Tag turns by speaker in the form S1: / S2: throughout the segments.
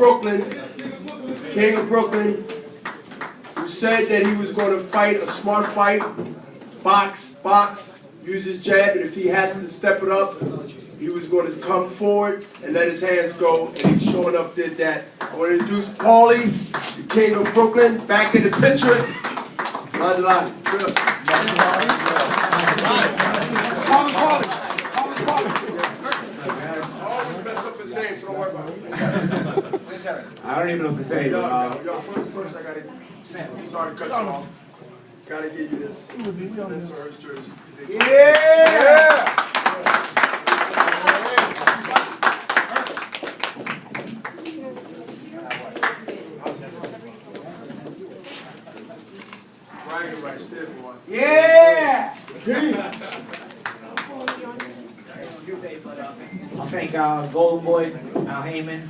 S1: Brooklyn, King of Brooklyn, who said that he was going to fight a smart fight, box, use his jab, and if he has to step it up, he was going to come forward and let his hands go, and he sure enough did that. I want to introduce Paulie, the King of Brooklyn, back in the picture. Malignaggi. Paulie. I always mess up his name, so don't worry about it.
S2: I don't even know what to say.
S1: Yo, first I gotta, sorry to cut you off. Gotta give you this. That's our jersey.
S2: Yeah!
S1: Bragging rights there, boy.
S2: Yeah! I'll thank Golden Boy, Al Heyman,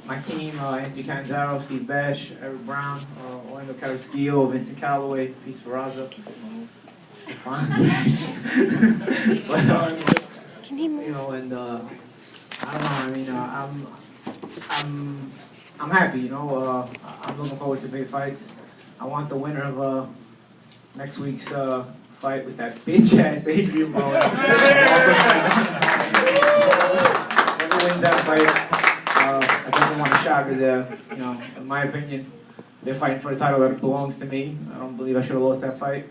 S2: my team, Anthony Canzaro, Steve Bash, Eric Brown, Orlando Carrasquillo, Vincent Calloway, Peace Ferraza. But, you know, and I don't know. I mean, I'm happy. You know, I'm looking forward to big fights. I want the winner of next week's fight with that bitch ass Adrian Ball. Whoever wins that fight, I definitely want a shot because, you know, in my opinion, they're fighting for a title that belongs to me. I don't believe I should have lost that fight.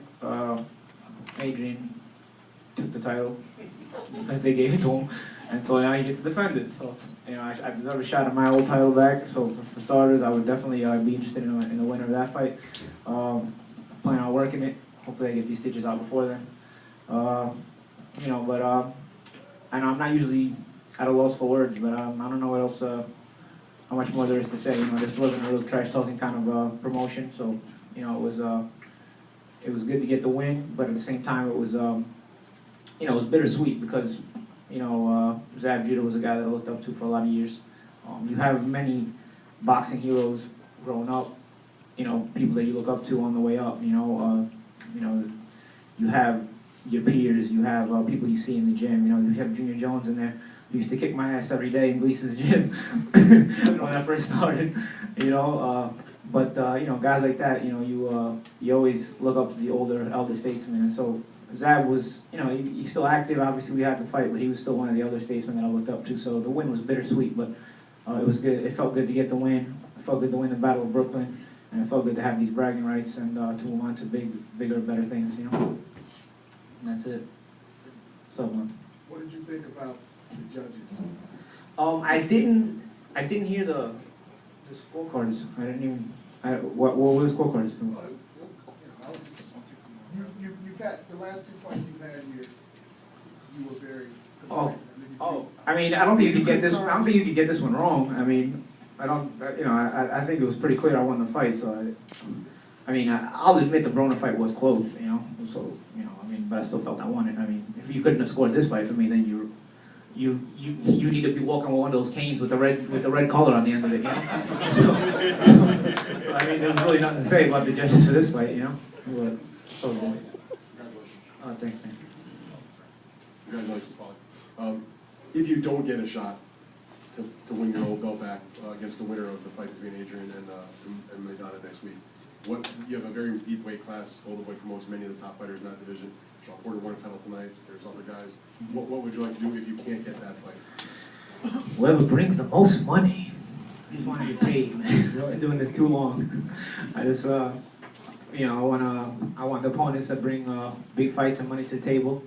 S2: Adrian took the title because they gave it to him, and so now he gets to defend it. So, you know, I deserve a shot at my old title back. So for starters, I would definitely be interested in the winner of that fight. Plan on working it. Hopefully I get these stitches out before then. You know, but I know I'm not usually at a loss for words, but I don't know what else, how much more there is to say. You know, this wasn't a real trash talking kind of promotion, so you know it was good to get the win, but at the same time it was you know, it was bittersweet because you know Zab Judah was a guy that I looked up to for a lot of years. You have many boxing heroes growing up, you know, people that you look up to on the way up. You know, you have your peers, you have people you see in the gym. You know, you have Junior Jones in there. He used to kick my ass every day in Gleason's gym when I first started. You know, but you know, guys like that, you know, you always look up to the elder statesmen, and so Zab was, you know, he's still active. Obviously, we had to fight, but he was still one of the elder statesmen that I looked up to. So the win was bittersweet, but it was good. It felt good to get the win. It felt good to win the Battle of Brooklyn, and it felt good to have these bragging rights and to move on to bigger, better things. You know, and that's it. So,
S3: what did you think about the judges?
S2: I didn't hear the scorecards. I didn't even. What were the scorecards?
S3: You've had the last two fights you've had here. You were very.
S2: I mean, I don't think you could get this. I don't think you could get this one wrong. I mean, I don't. You know, I think it was pretty clear I won the fight. So I mean, I'll admit the Broner fight was close. You know, so you know, I mean, but I still felt I won it. I mean, if you couldn't have scored this fight for me, then you need to be walking with one of those canes with the red color on the end of it, you know. So I mean, there's really nothing to say about the judges for this fight, you know. But so good. Thanks, man.
S4: Congratulations, Paulie. If you don't get a shot to win your old belt back against the winner of the fight between Adrian and Maidana next week, you have a very deep weight class. Golden Boy promotes many of the top fighters in that division. Sean Porter won a title tonight. There's other guys. What would you like to do if you can't get that fight?
S2: Whoever brings the most money. I just want to get paid, man. I've been doing this too long. I just, you know, I want the opponents that bring big fights and money to the table.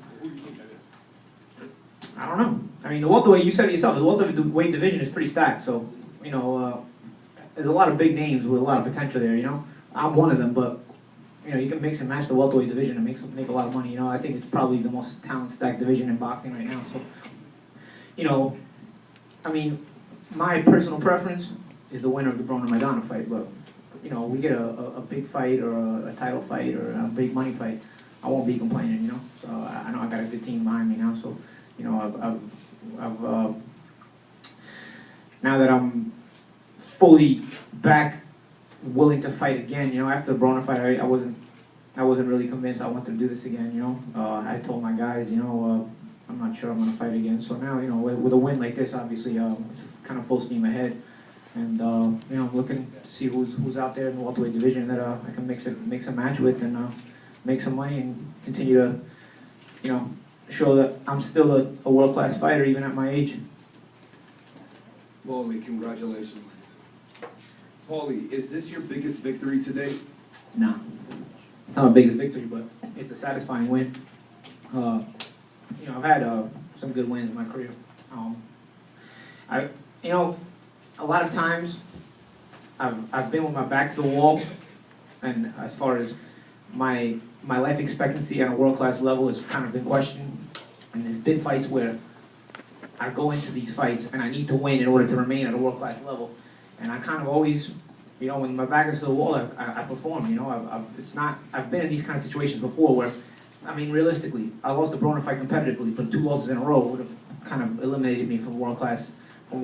S2: I don't know. I mean, the welterweight, you said it yourself, the welterweight division is pretty stacked. So, you know, there's a lot of big names with a lot of potential there. You know, I'm one of them, but. You know, you can mix and match the welterweight division and make a lot of money. You know, I think it's probably the most talent-stacked division in boxing right now. So, you know, I mean, my personal preference is the winner of the Broner Maidana fight. But, you know, we get a big fight or a title fight or a big money fight, I won't be complaining. You know, so I know I got a good team behind me now. So, you know, I've now that I'm fully back. Willing to fight again, you know. After the Broner fight, I wasn't really convinced I wanted to do this again, you know. I told my guys, you know, I'm not sure I'm gonna fight again. So now, you know, with a win like this, obviously, it's kind of full steam ahead. And you know, I'm looking to see who's out there in the welterweight division that I can mix a match with and make some money and continue to, you know, show that I'm still a world-class fighter even at my age.
S5: Paulie, congratulations. Paulie, is this your biggest victory to date?
S2: Nah, it's not my biggest victory, but it's a satisfying win. You know, I've had some good wins in my career. You know, a lot of times I've been with my back to the wall, and as far as my life expectancy on a world-class level has kind of been questioned. And there's been fights where I go into these fights and I need to win in order to remain at a world-class level. And I kind of always, you know, when my back is to the wall, I perform. You know, I've been in these kind of situations before where, I mean, realistically, I lost the Broner fight competitively, but 2 losses in a row would have kind of eliminated me from world-class, from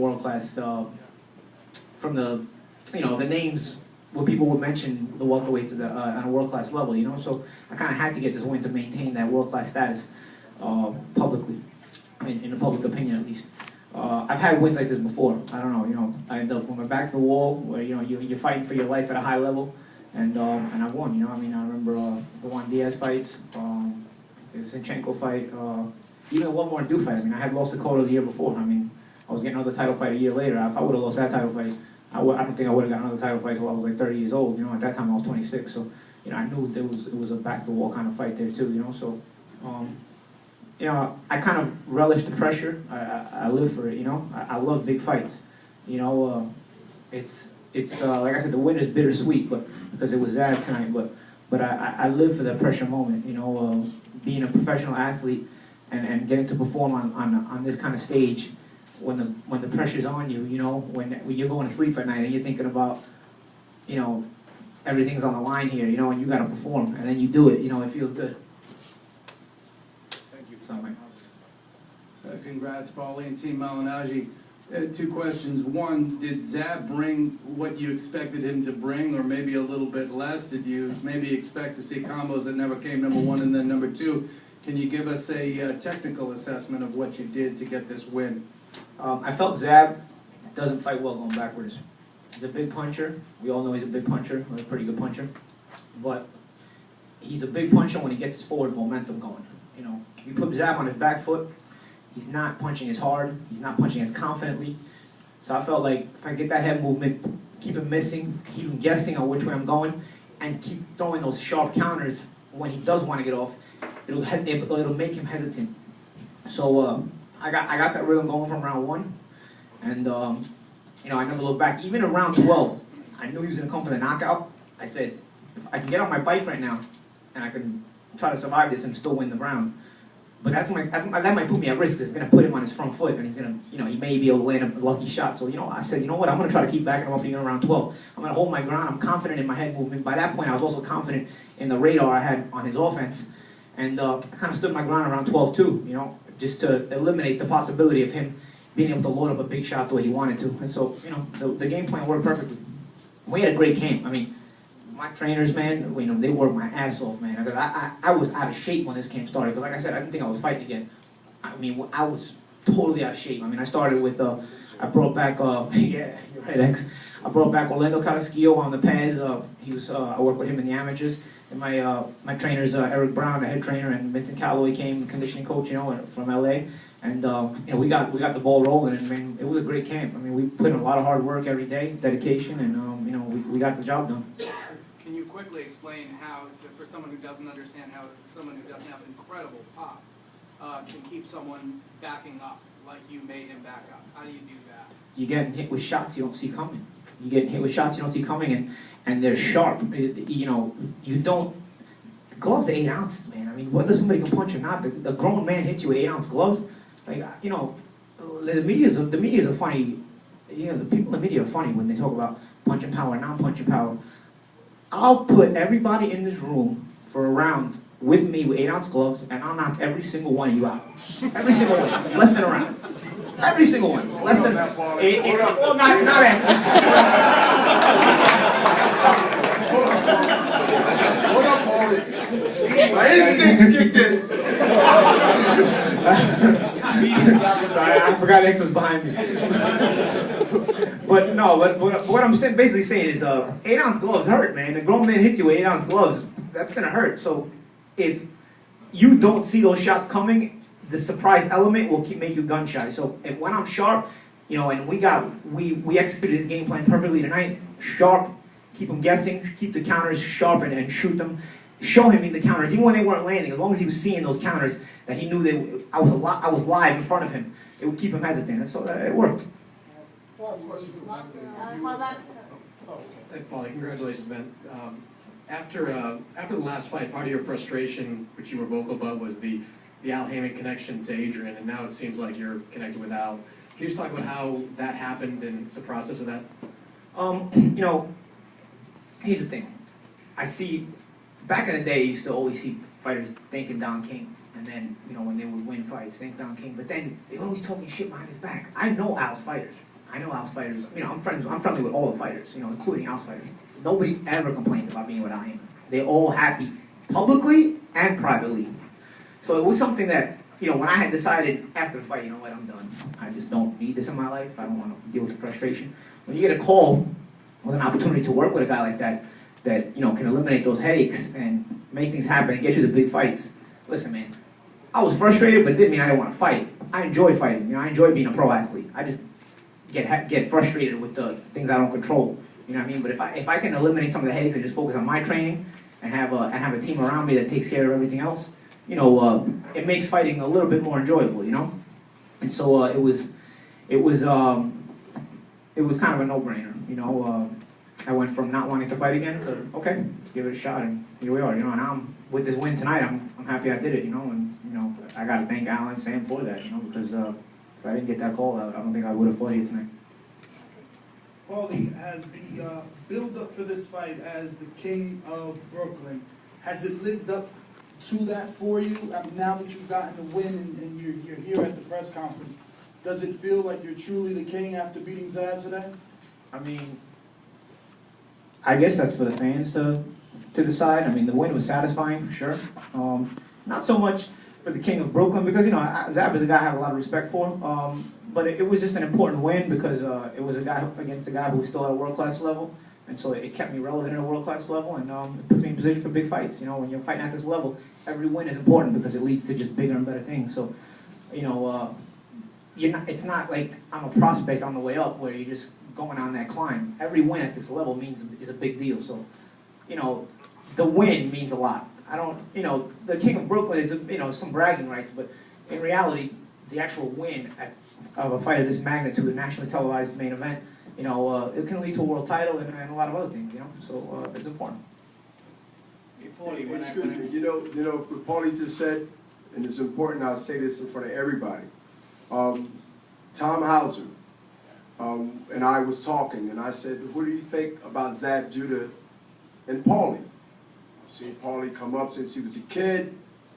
S2: the, you know, the names where people would mention the welterweights on a world-class level, you know? So I kind of had to get this win to maintain that world-class status publicly, in the public opinion at least. I've had wins like this before. I don't know, you know, I end up with my back to the wall where, you know, you're fighting for your life at a high level, and I won, you know? I mean, I remember the Juan Diaz fights, the Zinchenko fight, even the One More Do fight. I mean, I had lost the Cotto the year before. I mean, I was getting another title fight a year later. If I would have lost that title fight, I don't think I would have got another title fight until I was like 30 years old. You know, at that time I was 26, so you know I knew it was a back to the wall kind of fight there too. You know, so you know I kind of relish the pressure. I live for it. You know, I love big fights. You know, it's like I said, the win is bittersweet, but because it was that tonight. But I live for that pressure moment. You know, being a professional athlete and getting to perform on this kind of stage. When the pressure's on you, you know, when you're going to sleep at night and you're thinking about, you know, everything's on the line here, you know, and you got to perform, and then you do it, you know, it feels good.
S5: Thank you.
S2: Sorry.
S6: Congrats, Paulie and Team Malignaggi. 2 questions. One, did Zab bring what you expected him to bring, or maybe a little bit less? Did you maybe expect to see combos that never came, number 1, and then number 2, can you give us a technical assessment of what you did to get this win?
S2: I felt Zab doesn't fight well going backwards. He's a big puncher. We all know he's a big puncher, a pretty good puncher. But he's a big puncher when he gets his forward momentum going. You know, you put Zab on his back foot, he's not punching as hard, he's not punching as confidently. So I felt like if I get that head movement, keep him missing, keep him guessing on which way I'm going, and keep throwing those sharp counters when he does want to get off, it'll make him hesitant. So I got that rhythm going from round 1, and you know, I never looked back. Even in round 12, I knew he was gonna come for the knockout. I said, if I can get on my bike right now, and I can try to survive this and still win the round, but that might put me at risk. It's gonna put him on his front foot, and he's gonna, you know, he may be able to land a lucky shot. So you know, I said, you know what, I'm gonna try to keep backing him up even around 12. I'm gonna hold my ground. I'm confident in my head movement. By that point, I was also confident in the radar I had on his offense, and I kind of stood my ground around 12 too. You know, just to eliminate the possibility of him being able to load up a big shot the way he wanted to. And so, you know, the game plan worked perfectly. We had a great camp. I mean, my trainers, man, you know, they worked my ass off, man. I was out of shape when this camp started. Because like I said, I didn't think I was fighting again. I mean, I was totally out of shape. I mean, I started with, I brought back, yeah, you're right, X. I brought back Orlando Carrasquillo on the pads. He was, I worked with him in the amateurs. And my trainers, Eric Brown, the head trainer, and Vincent Calloway came, conditioning coach, you know, from LA. And you know, we got the ball rolling, and I mean, it was a great camp. I mean, we put in a lot of hard work every day, dedication, and you know, we got the job done.
S6: Can you quickly explain how, for someone who doesn't understand, how someone who doesn't have incredible pop can keep someone backing up like you made him back up? How do you do that?
S2: You're getting hit with shots you don't see coming. You're getting hit with shots you don't see coming, and they're sharp. You know, you don't. Gloves are 8 ounces, man. I mean, whether somebody can punch or not, the grown man hits you with 8-ounce gloves. Like, you know, the media's a funny. You know, the people in the media are funny when they talk about punching power, non-punching power. I'll put everybody in this room for a round with me with 8-ounce gloves, and I'll knock every single one of you out. Every single one, less than a round. Every single one, less than. Well, not
S1: Hold up, Paulie. My instincts kicked in.
S2: Sorry, I forgot X was behind me. But no, but what I'm basically saying is, 8-ounce gloves hurt, man. The grown man hits you with 8-ounce gloves, that's gonna hurt. So if you don't see those shots coming, the surprise element will make you gun shy. So when I'm sharp, you know, and we executed this game plan perfectly tonight. Sharp, keep him guessing, keep the counters sharp and shoot them. Show him in the counters, even when they weren't landing. As long as he was seeing those counters, that he knew I was live in front of him. It would keep him hesitant, and so it worked.
S7: Hey, Paulie, congratulations, man. After the last fight, part of your frustration, which you were vocal about, was the Al Heyman connection to Adrian, and now it seems like you're connected with Al. Can you just talk about how that happened and the process of that?
S2: You know, here's the thing. I see, back in the day, you used to always see fighters thanking Don King. And then, you know, when they would win fights, thank Don King. But then they were always talking shit behind his back. I know Al's fighters. You know, I'm friendly with all the fighters, you know, including Al's fighters. Nobody ever complains about being with Al Heyman. They're all happy, publicly and privately. So it was something that, you know, when I had decided after the fight, you know what, I'm done. I just don't need this in my life. I don't want to deal with the frustration. When you get a call with an opportunity to work with a guy like that, you know, can eliminate those headaches and make things happen and get you the big fights. Listen, man, I was frustrated, but it didn't mean I didn't want to fight. I enjoy fighting. You know, I enjoy being a pro athlete. I just get frustrated with the things I don't control. You know what I mean? But if I can eliminate some of the headaches and just focus on my training and have a team around me that takes care of everything else, you know, it makes fighting a little bit more enjoyable. You know, and so it was kind of a no-brainer. You know, I went from not wanting to fight again to okay, let's give it a shot, and here we are. You know, and now with this win tonight, I'm happy I did it. You know, and you know, I got to thank Alan and Sam for that. You know, because if I didn't get that call, I don't think I would have fought here tonight.
S3: Paulie, has the build-up for this fight as the King of Brooklyn, has it lived up to that for you? I mean, now that you've gotten the win and you're here at the press conference, does it feel like you're truly the king after beating Zab today?
S2: I mean, I guess that's for the fans to decide. I mean, the win was satisfying for sure. Not so much for the King of Brooklyn because, you know, Zab is a guy I have a lot of respect for. But it was just an important win because it was a guy against a guy who was still at a world-class level. And so it kept me relevant at a world-class level and it puts me in position for big fights. You know, when you're fighting at this level, every win is important because it leads to just bigger and better things. So, you know, it's not like I'm a prospect on the way up where you're just going on that climb. Every win at this level is a big deal. So, you know, the win means a lot. You know, the King of Brooklyn is, you know, some bragging rights, but in reality, the actual win of a fight of this magnitude, a nationally televised main event, you know, it can lead to a world title and a lot of other things, you know, so it's important.
S1: Excuse me, you know, what Paulie just said, and it's important, I'll say this in front of everybody. Tom Hauser and I was talking, and I said, what do you think about Zab Judah and Paulie? I've seen Paulie come up since he was a kid.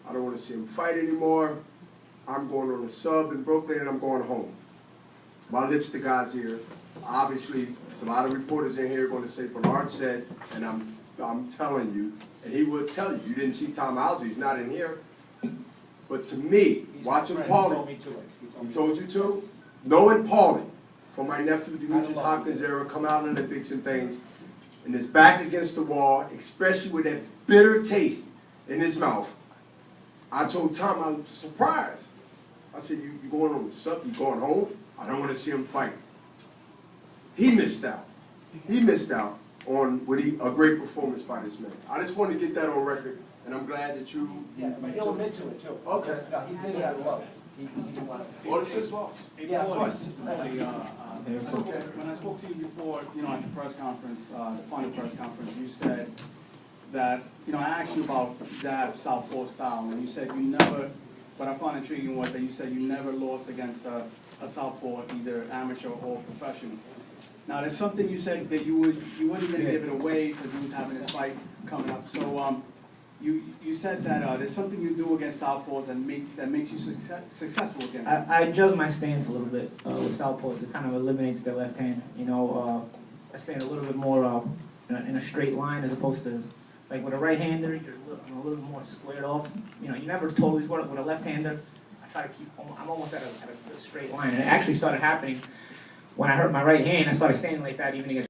S1: I don't want to see him fight anymore. I'm going on a sub in Brooklyn, and I'm going home. My lips to God's ear. Obviously, there's a lot of reporters in here going to say Bernard said, and I'm telling you, and he would tell you, you didn't see Tom Hauser, he's not in here. But to me, watching Paulie, he told you too? Knowing Paulie, from my nephew Demetrius Hopkins era, come out in the Bigs and Things, and his back against the wall, especially with that bitter taste in his mouth. I told Tom, I'm surprised. I said, you going on the sub, you going home? I don't want to see him fight. He missed out. He missed out on a great performance by this man. I just want to get that on record, and I'm glad that you...
S8: Yeah, but he'll admit to it too.
S1: Okay.
S8: No, he did it out of love.
S1: Well, it's his loss.
S8: Yeah, of course.
S9: When I spoke to you before, you know, at the press conference, the final press conference, you said that, you know, I asked you about Zab's southpaw style, and you said you never, what I found intriguing was that you said you never lost against a southpaw, either amateur or professional. Now, there's something you said that you wouldn't even give it away because you was having this fight coming up. So you said that there's something you do against southpaws that makes you successful against them.
S2: I adjust my stance a little bit with southpaws. It kind of eliminates their left hand. You know, I stand a little bit more in a straight line as opposed to, like with a right-hander, you're a little bit more squared off. You know, you never totally square up with a left-hander. I try to keep, I'm almost at a straight line. And it actually started happening when I hurt my right hand, I started standing like that even against